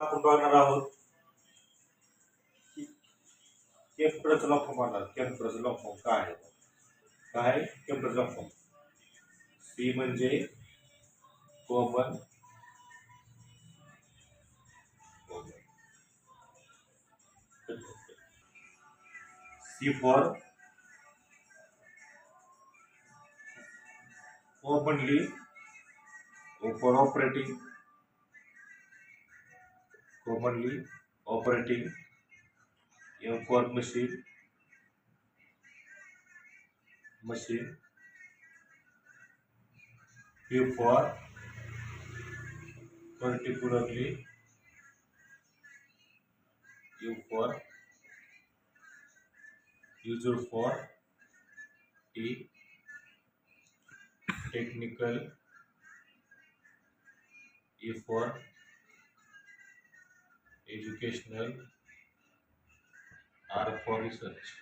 आपण बघणार आहोत की कॅम्प्युटरचं लॉंग फॉर्म बघणार. कॅम्प्युटरचं लॉंग फॉर्म काय आहे? काय कॅम्प्युटरचं लॉंग फॉर्म? सी म्हणजे common C for commonly for operating commonly operating, M for machine, Q for particularly, U for user, for T technical, E for educational, R for research.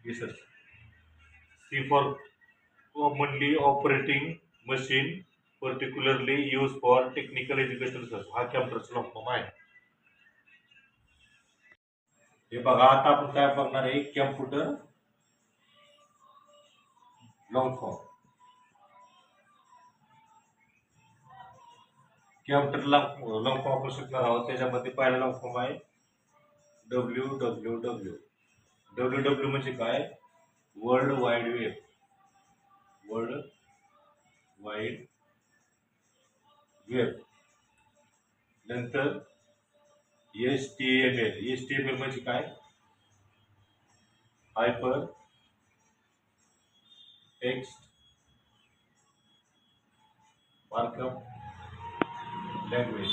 Research. C for commonly operating machine, particularly used for technical educational research. हा कॅम्प्युटरचा long form आहे. हे बघा, आता आपण काय बघणार आहे? Computer long form. Computer long form आपण शिकणार आहोत. त्याच्यामध्ये पहिला लॉंग फॉर्म आहे WWW. WW म्हणजे काय? World wide web. World wide web. नंतर HTML. HTML म्हणजे काय? Hyper text markup language.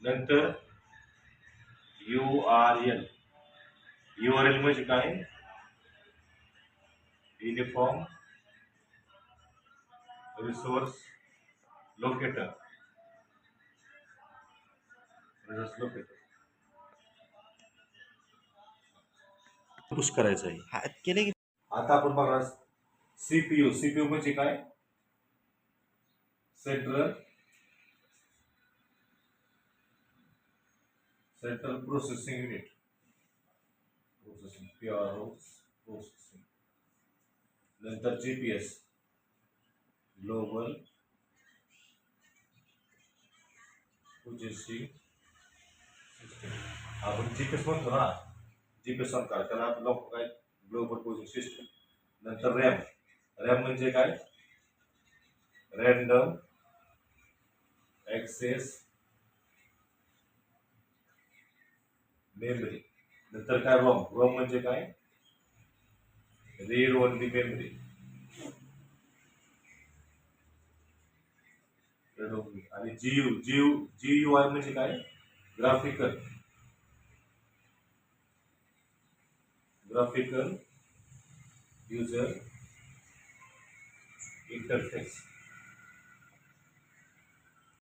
नंतर URL. URL म्हणजे काय? Uniform resource locator. पुश करायचं आहे. केले की आता आपण बघा CPU. CPU म्हणजे काय? Central processing unit. प्रोसेसिंग. नंतर GPS, ग्लोबल प्रोसेसिंग सिस्टम. आपण GPS म्हणतो ना, GPS सरकार त्याला लोक काय? Global processing system. नंतर रॅम. रॅम म्हणजे काय? Random access memory. नंतर काय? रोम म्हणजे काय? Read only memory. आणि GUI म्हणजे काय? Graphical user interface.